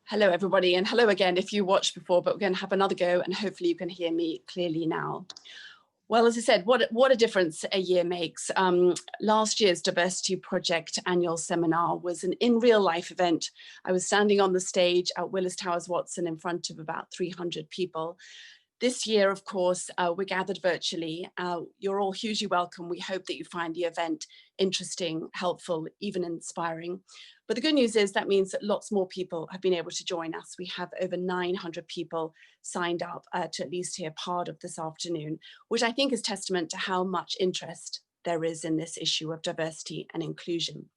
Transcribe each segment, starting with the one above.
Hello, everybody, and hello again if you watched before, but we're going to have another go and hopefully you can hear me clearly now. Well, as I said, what a difference a year makes. Last year's Diversity Project annual seminar was an in real life event. I was standing on the stage at Willis Towers Watson in front of about 300 people. This year, of course, we're gathered virtually. You're all hugely welcome. We hope that you find the event interesting, helpful, even inspiring. But the good news is that means that lots more people have been able to join us. We have over 900 people signed up to at least hear part of this afternoon, which I think is testament to how much interest there is in this issue of diversity and inclusion.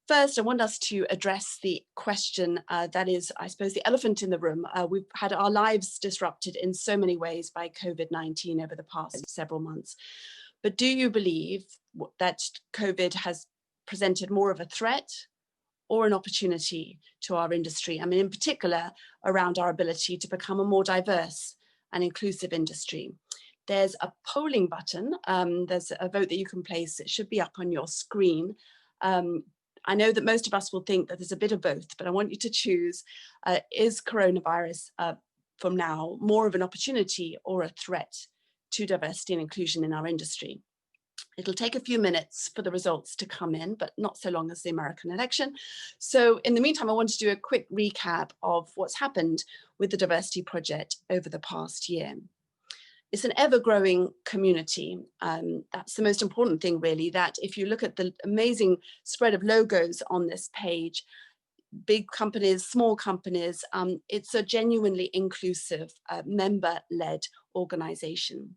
First, I want us to address the question that is, I suppose, the elephant in the room. We've had our lives disrupted in so many ways by COVID-19 over the past several months. But do you believe that COVID has presented more of a threat or an opportunity to our industry? I mean, in particular, around our ability to become a more diverse and inclusive industry. There's a polling button. There's a vote that you can place. It should be up on your screen. I know that most of us will think that there's a bit of both, but I want you to choose, is coronavirus from now more of an opportunity or a threat to diversity and inclusion in our industry? It'll take a few minutes for the results to come in, but not so long as the American election. So in the meantime, I want to do a quick recap of what's happened with the Diversity Project over the past year. It's an ever-growing community. That's the most important thing, really, that if you look at the amazing spread of logos on this page, big companies, small companies, it's a genuinely inclusive, member-led organization.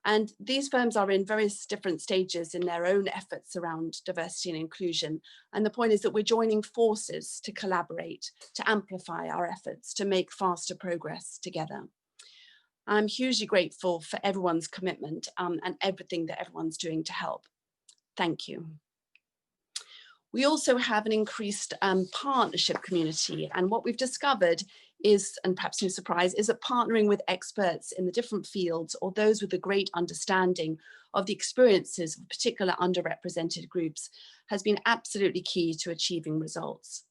And these firms are in various different stages in their own efforts around diversity and inclusion. And the point is that we're joining forces to collaborate, to amplify our efforts, to make faster progress together. I'm hugely grateful for everyone's commitment and everything that everyone's doing to help. Thank you. We also have an increased partnership community, and what we've discovered is, and perhaps no surprise, is that partnering with experts in the different fields or those with a great understanding of the experiences of particular underrepresented groups has been absolutely key to achieving results.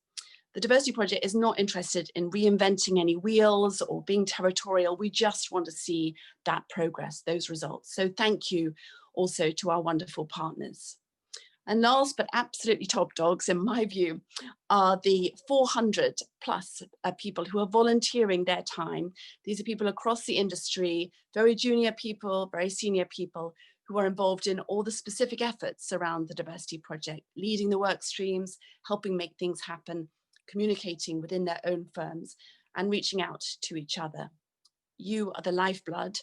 The Diversity Project is not interested in reinventing any wheels or being territorial. We just want to see that progress, those results. So thank you also to our wonderful partners. And last but absolutely top dogs, in my view, are the 400 plus people who are volunteering their time. These are people across the industry, very junior people, very senior people who are involved in all the specific efforts around the Diversity Project, leading the work streams, helping make things happen, communicating within their own firms and reaching out to each other. You are the lifeblood.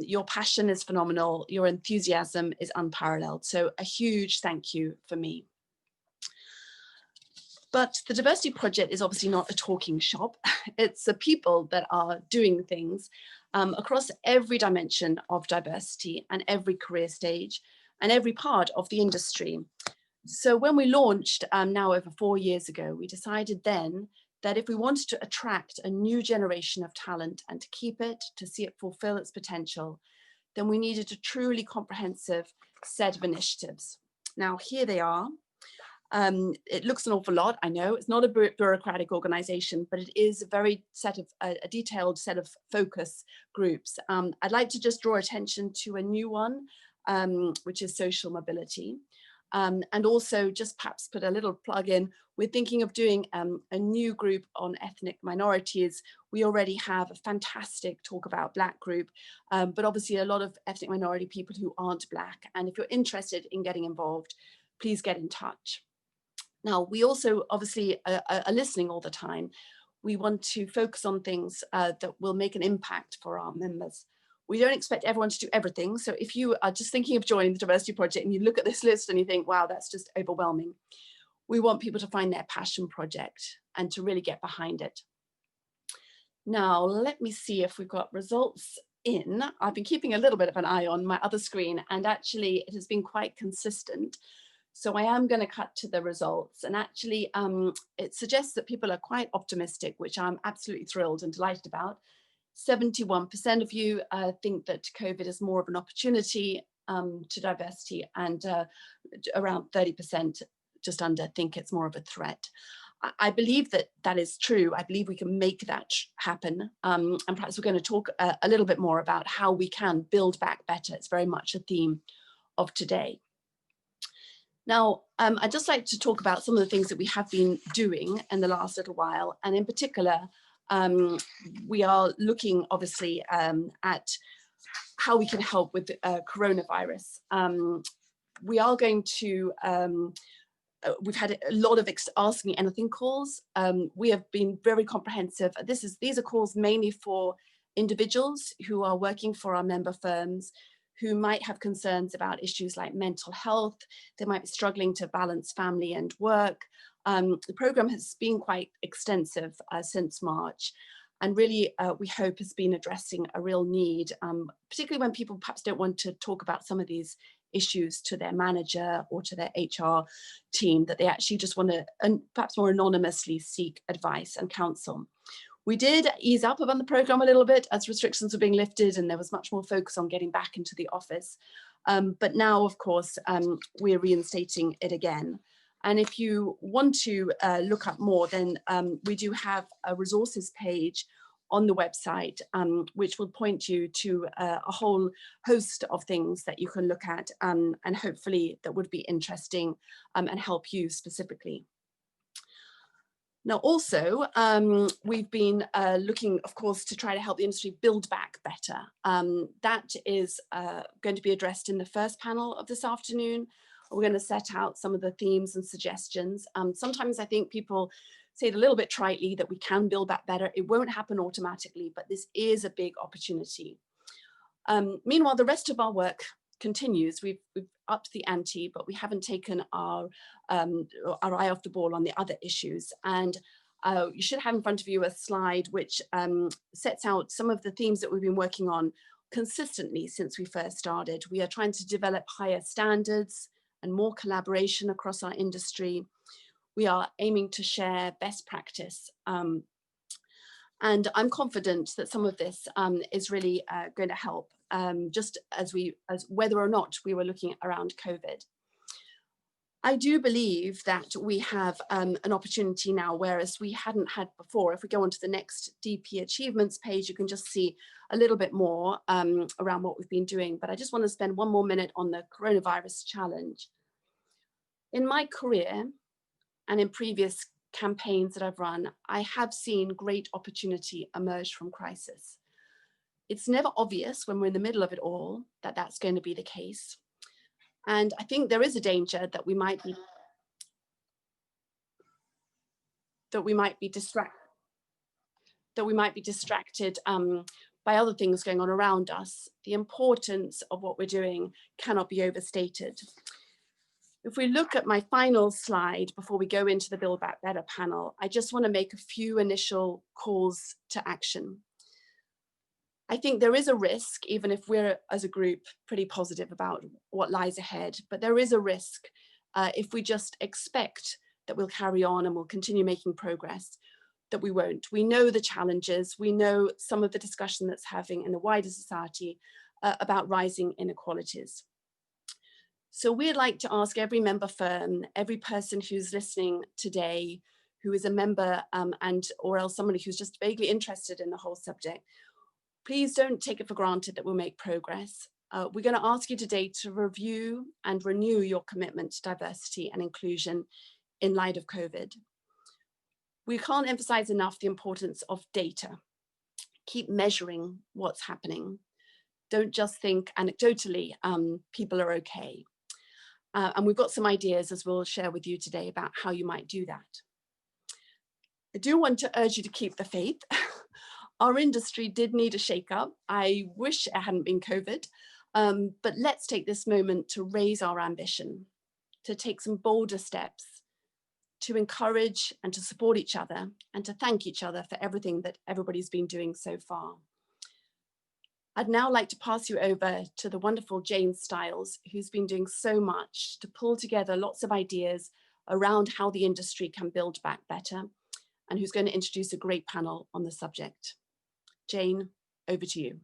Your passion is phenomenal. Your enthusiasm is unparalleled. So a huge thank you for me. But the Diversity Project is obviously not a talking shop. It's the people that are doing things across every dimension of diversity and every career stage and every part of the industry. So when we launched now over 4 years ago, we decided then that if we wanted to attract a new generation of talent and to keep it, to see it fulfill its potential, then we needed a truly comprehensive set of initiatives. Now, here they are. It looks an awful lot, I know. It's not a bureaucratic organization, but it is a detailed set of focus groups. I'd like to just draw attention to a new one, which is social mobility. And also just perhaps put a little plug in, we're thinking of doing a new group on ethnic minorities. We already have a fantastic Talk About Black group, but obviously a lot of ethnic minority people who aren't Black. And if you're interested in getting involved, please get in touch. Now, we also obviously are listening all the time. We want to focus on things that will make an impact for our members. We don't expect everyone to do everything. So if you are just thinking of joining the Diversity Project and you look at this list and you think, wow, that's just overwhelming, we want people to find their passion project and to really get behind it. Now, let me see if we've got results in. I've been keeping a little bit of an eye on my other screen, and actually it has been quite consistent. So I am going to cut to the results, and actually it suggests that people are quite optimistic, which I'm absolutely thrilled and delighted about. 71% of you think that COVID is more of an opportunity to diversity, and around 30% just under think it's more of a threat. I believe that that is true. I believe we can make that happen. And perhaps we're going to talk a little bit more about how we can build back better. It's very much a theme of today. Now, I'd just like to talk about some of the things that we have been doing in the last little while. And in particular, we are looking obviously at how we can help with coronavirus. We are going to we've had a lot of Ask Me Anything calls. We have been very comprehensive. These are calls mainly for individuals who are working for our member firms, who might have concerns about issues like mental health. They might be struggling to balance family and work. The program has been quite extensive since March, and really we hope has been addressing a real need, particularly when people perhaps don't want to talk about some of these issues to their manager or to their HR team, that they actually just want to, and perhaps more anonymously, seek advice and counsel. We did ease up on the program a little bit as restrictions were being lifted and there was much more focus on getting back into the office. But now, of course, we're reinstating it again. And if you want to look up more, then we do have a resources page on the website, which will point you to a whole host of things that you can look at, and hopefully that would be interesting and help you specifically. Now, also, we've been looking, of course, to try to help the industry build back better. That is going to be addressed in the first panel of this afternoon. We're going to set out some of the themes and suggestions. Sometimes I think people say it a little bit tritely that we can build back better. It won't happen automatically, but this is a big opportunity. Meanwhile, the rest of our work continues. We've upped the ante, but we haven't taken our eye off the ball on the other issues. And you should have in front of you a slide which sets out some of the themes that we've been working on consistently since we first started. We are trying to develop higher standards and more collaboration across our industry. We are aiming to share best practice. And I'm confident that some of this is really going to help, just as whether or not we were looking around COVID. I do believe that we have an opportunity now, whereas we hadn't had before. If we go on to the next DP achievements page, you can just see a little bit more around what we've been doing. But I just want to spend one more minute on the coronavirus challenge. In my career and in previous campaigns that I've run, I have seen great opportunity emerge from crisis. It's never obvious when we're in the middle of it all that that's going to be the case. And I think there is a danger that we might be distracted by other things going on around us. The importance of what we're doing cannot be overstated. If we look at my final slide before we go into the Build Back Better panel, I just want to make a few initial calls to action. I think there is a risk, even if we're as a group pretty positive about what lies ahead, but there is a risk if we just expect that we'll carry on and we'll continue making progress, that we won't. We know the challenges, we know some of the discussion that's having in the wider society about rising inequalities. So we'd like to ask every member firm, every person who's listening today, who is a member or else somebody who's just vaguely interested in the whole subject, please don't take it for granted that we'll make progress. We're going to ask you today to review and renew your commitment to diversity and inclusion in light of COVID. We can't emphasize enough the importance of data. Keep measuring what's happening. Don't just think anecdotally, people are okay. And we've got some ideas, as we'll share with you today, about how you might do that. I do want to urge you to keep the faith. Our industry did need a shake-up. I wish it hadn't been COVID, but let's take this moment to raise our ambition, to take some bolder steps, to encourage and to support each other, and to thank each other for everything that everybody's been doing so far. I'd now like to pass you over to the wonderful Jane Stiles, who's been doing so much to pull together lots of ideas around how the industry can build back better, and who's going to introduce a great panel on the subject. Jane, over to you.